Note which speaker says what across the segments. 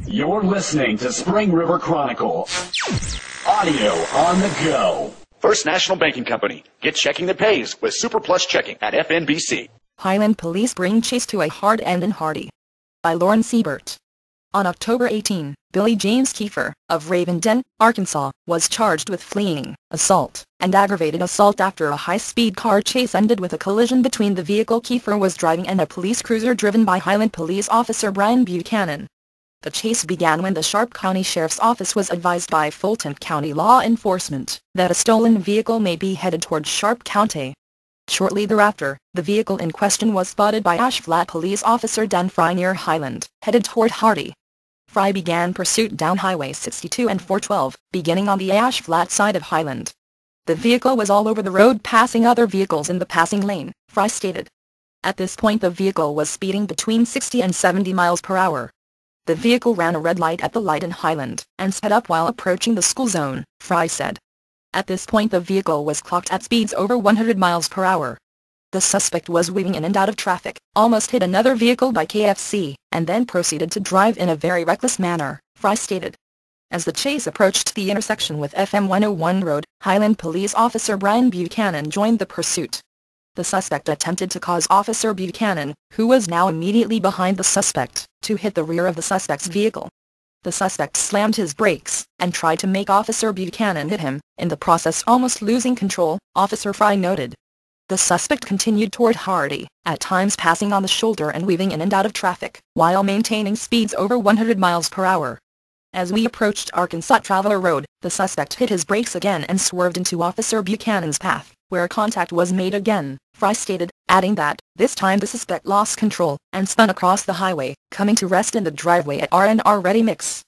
Speaker 1: You're listening to Spring River Chronicle. Audio on the go.
Speaker 2: First National Banking Company. Get checking that pays with Super Plus Checking at FNBC.
Speaker 3: Highland Police bring chase to a hard end in Hardy. By Lauren Siebert. On October 18, Billy James Kiefer, of Ravenden, Arkansas, was charged with fleeing, assault, and aggravated assault after a high-speed car chase ended with a collision between the vehicle Kiefer was driving and a police cruiser driven by Highland Police Officer Brian Buchanan. The chase began when the Sharp County Sheriff's Office was advised by Fulton County law enforcement that a stolen vehicle may be headed toward Sharp County. Shortly thereafter, the vehicle in question was spotted by Ash Flat Police Officer Dan Fry near Highland, headed toward Hardy. Fry began pursuit down Highway 62 and 412, beginning on the Ash Flat side of Highland. The vehicle was all over the road passing other vehicles in the passing lane, Fry stated. At this point the vehicle was speeding between 60 and 70 miles per hour. The vehicle ran a red light at the light in Highland, and sped up while approaching the school zone, Fry said. At this point the vehicle was clocked at speeds over 100 miles per hour. The suspect was weaving in and out of traffic, almost hit another vehicle by KFC, and then proceeded to drive in a very reckless manner, Fry stated. As the chase approached the intersection with FM 101 Road, Highland Police Officer Brian Buchanan joined the pursuit. The suspect attempted to cause Officer Buchanan, who was now immediately behind the suspect, to hit the rear of the suspect's vehicle. The suspect slammed his brakes, and tried to make Officer Buchanan hit him, in the process almost losing control, Officer Fry noted. The suspect continued toward Hardy, at times passing on the shoulder and weaving in and out of traffic, while maintaining speeds over 100 miles per hour. As we approached Arkansas Traveler Road, the suspect hit his brakes again and swerved into Officer Buchanan's path, where contact was made again, Fry stated, adding that, this time the suspect lost control, and spun across the highway, coming to rest in the driveway at R&R Ready Mix.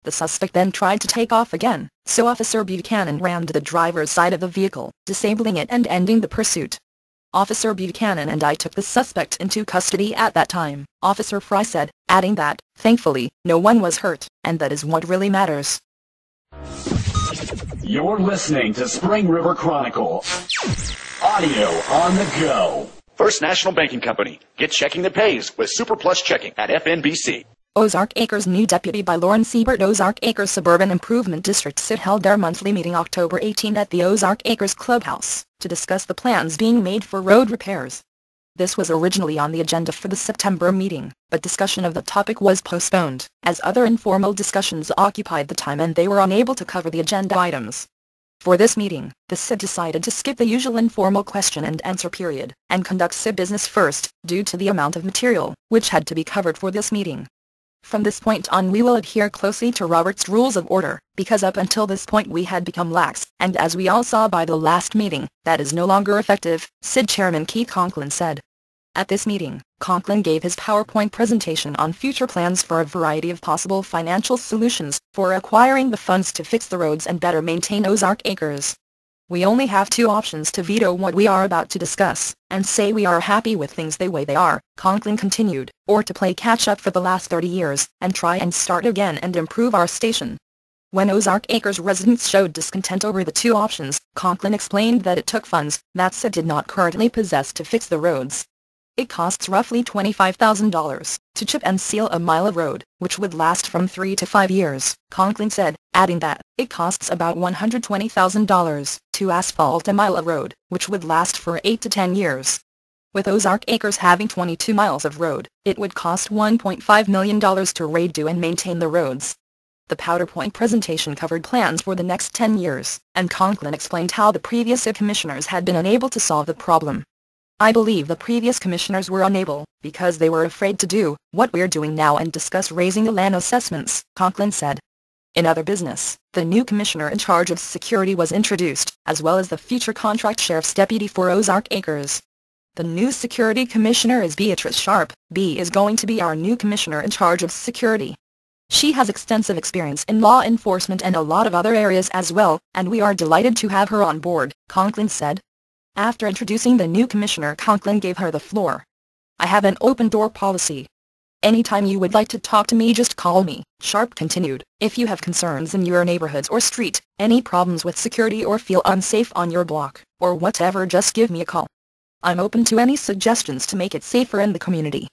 Speaker 3: The suspect then tried to take off again, so Officer Buchanan ran to the driver's side of the vehicle, disabling it and ending the pursuit. Officer Buchanan and I took the suspect into custody at that time, Officer Fry said, adding that, thankfully, no one was hurt, and that is what really matters.
Speaker 1: You're listening to Spring River Chronicle. Audio on the go.
Speaker 2: First National Banking Company. Get checking that pays with Super Plus Checking at FNBC.
Speaker 3: Ozark Acres New Deputy by Lauren Siebert. Ozark Acres Suburban Improvement District SID held their monthly meeting October 18 at the Ozark Acres Clubhouse, to discuss the plans being made for road repairs. This was originally on the agenda for the September meeting, but discussion of the topic was postponed, as other informal discussions occupied the time and they were unable to cover the agenda items. For this meeting, the SID decided to skip the usual informal question and answer period, and conduct SID business first, due to the amount of material, which had to be covered for this meeting. From this point on we will adhere closely to Robert's Rules of Order, because up until this point we had become lax, and as we all saw by the last meeting, that is no longer effective, SID Chairman Keith Conklin said. At this meeting, Conklin gave his PowerPoint presentation on future plans for a variety of possible financial solutions for acquiring the funds to fix the roads and better maintain Ozark Acres. We only have two options to veto what we are about to discuss, and say we are happy with things the way they are, Conklin continued, or to play catch-up for the last 30 years, and try and start again and improve our station. When Ozark Acres residents showed discontent over the two options, Conklin explained that it took funds that SID did not currently possess to fix the roads. It costs roughly $25,000 to chip and seal a mile of road, which would last from 3 to 5 years, Conklin said, adding that it costs about $120,000 to asphalt a mile of road, which would last for 8 to 10 years. With Ozark Acres having 22 miles of road, it would cost $1.5 million to redo and maintain the roads. The PowerPoint presentation covered plans for the next 10 years, and Conklin explained how the previous SID commissioners had been unable to solve the problem. I believe the previous commissioners were unable, because they were afraid to do what we're doing now and discuss raising the land assessments, Conklin said. In other business, the new commissioner in charge of security was introduced, as well as the future contract sheriff's deputy for Ozark Acres. The new security commissioner is Beatrice Sharp. B is going to be our new commissioner in charge of security. She has extensive experience in law enforcement and a lot of other areas as well, and we are delighted to have her on board, Conklin said. After introducing the new commissioner, Conklin gave her the floor. I have an open-door policy. Anytime you would like to talk to me, just call me, Sharp continued. If you have concerns in your neighborhoods or street, any problems with security or feel unsafe on your block, or whatever, just give me a call. I'm open to any suggestions to make it safer in the community.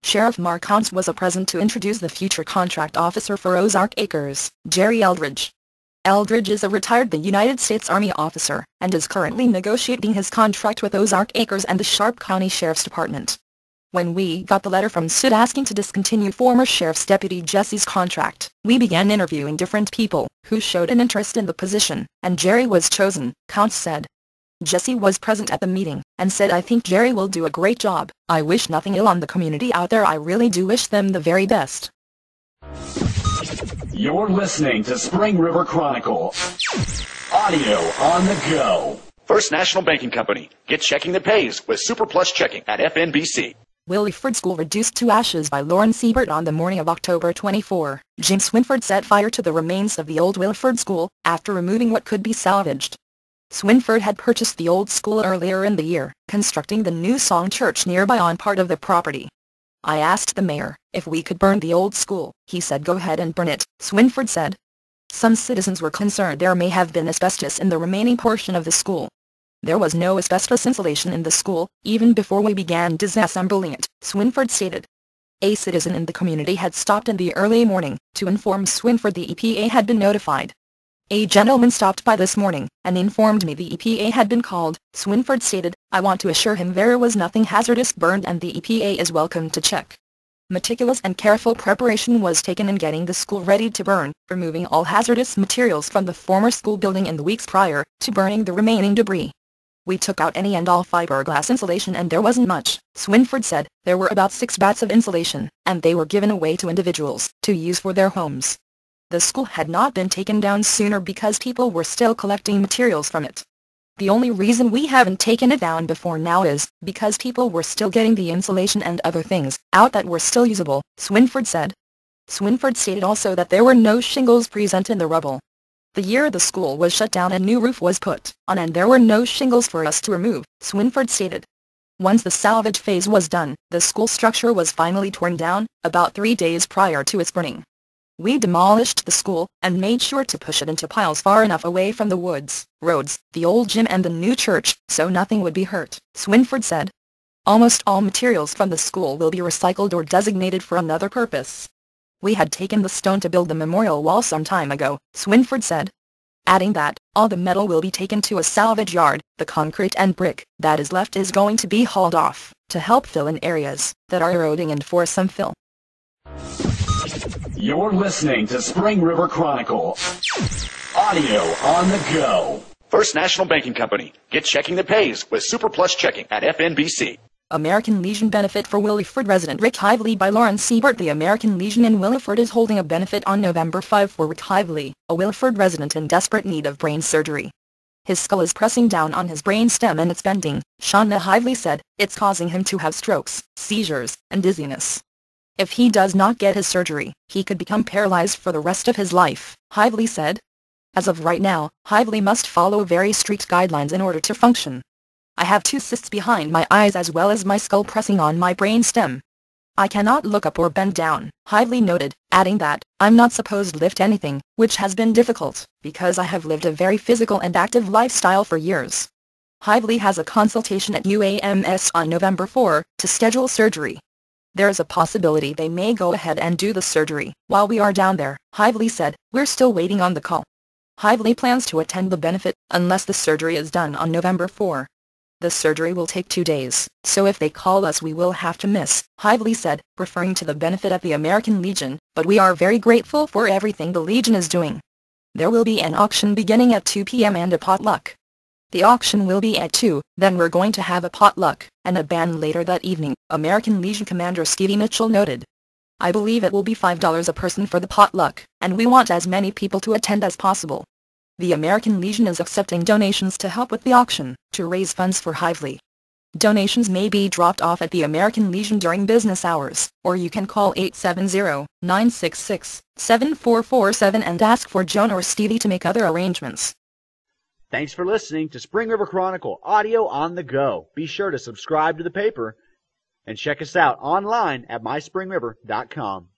Speaker 3: Sheriff Mark Counts was present to introduce the future contract officer for Ozark Acres, Jerry Eldridge. Eldridge is a retired United States Army officer, and is currently negotiating his contract with Ozark Acres and the Sharp County Sheriff's Department. When we got the letter from Sid asking to discontinue former Sheriff's Deputy Jesse's contract, we began interviewing different people, who showed an interest in the position, and Jerry was chosen, Counts said. Jesse was present at the meeting, and said, "I think Jerry will do a great job. I wish nothing ill on the community out there. I really do wish them the very best."
Speaker 1: You're listening to Spring River Chronicle. Audio on the go.
Speaker 2: First National Banking Company. Get checking that pays with Super Plus Checking at FNBC.
Speaker 3: Wilford School reduced to ashes by Lauren Siebert on the morning of October 24. James Swinford set fire to the remains of the old Wilford School, after removing what could be salvaged. Swinford had purchased the old school earlier in the year, constructing the new Song Church nearby on part of the property. "I asked the mayor if we could burn the old school. He said go ahead and burn it," Swinford said. Some citizens were concerned there may have been asbestos in the remaining portion of the school. "There was no asbestos insulation in the school, even before we began disassembling it," Swinford stated. A citizen in the community had stopped in the early morning to inform Swinford the EPA had been notified. "A gentleman stopped by this morning and informed me the EPA had been called," Swinford stated. "I want to assure him there was nothing hazardous burned and the EPA is welcome to check." Meticulous and careful preparation was taken in getting the school ready to burn, removing all hazardous materials from the former school building in the weeks prior to burning the remaining debris. "We took out any and all fiberglass insulation and there wasn't much," Swinford said. "There were about 6 bats of insulation, and they were given away to individuals to use for their homes. The school had not been taken down sooner because people were still collecting materials from it. The only reason we haven't taken it down before now is because people were still getting the insulation and other things out that were still usable," Swinford said. Swinford stated also that there were no shingles present in the rubble. "The year the school was shut down a new roof was put on and there were no shingles for us to remove," Swinford stated. Once the salvage phase was done, the school structure was finally torn down, about 3 days prior to its burning. "We demolished the school, and made sure to push it into piles far enough away from the woods, roads, the old gym and the new church, so nothing would be hurt," Swinford said. "Almost all materials from the school will be recycled or designated for another purpose. We had taken the stone to build the memorial wall some time ago," Swinford said. Adding that, all the metal will be taken to a salvage yard, the concrete and brick that is left is going to be hauled off, to help fill in areas that are eroding and for some fill.
Speaker 1: You're listening to Spring River Chronicle. Audio on the go.
Speaker 2: First National Banking Company. Get checking that pays with Super Plus Checking at FNBC.
Speaker 3: American Legion benefit for Wilford resident Rick Hively by Lauren Siebert. The American Legion in Wilford is holding a benefit on November 5 for Rick Hively, a Wilford resident in desperate need of brain surgery. His skull is pressing down on his brain stem and it's bending, Shauna Hively said. It's causing him to have strokes, seizures, and dizziness. If he does not get his surgery, he could become paralyzed for the rest of his life, Hively said. As of right now, Hively must follow very strict guidelines in order to function. "I have 2 cysts behind my eyes as well as my skull pressing on my brain stem. I cannot look up or bend down," Hively noted, adding that, "I'm not supposed to lift anything, which has been difficult, because I have lived a very physical and active lifestyle for years." Hively has a consultation at UAMS on November 4 to schedule surgery. "There is a possibility they may go ahead and do the surgery while we are down there," Hively said. "We're still waiting on the call." Hively plans to attend the benefit, unless the surgery is done on November 4. "The surgery will take 2 days, so if they call us we will have to miss," Hively said, referring to the benefit at the American Legion, "but we are very grateful for everything the Legion is doing." There will be an auction beginning at 2 p.m. and a potluck. "The auction will be at 2, then we're going to have a potluck, and a band later that evening," American Legion Commander Stevie Mitchell noted. "I believe it will be $5 a person for the potluck, and we want as many people to attend as possible." The American Legion is accepting donations to help with the auction, to raise funds for Hively. Donations may be dropped off at the American Legion during business hours, or you can call 870-966-7447 and ask for Joan or Stevie to make other arrangements.
Speaker 4: Thanks for listening to Spring River Chronicle Audio on the Go. Be sure to subscribe to the paper and check us out online at myspringriver.com.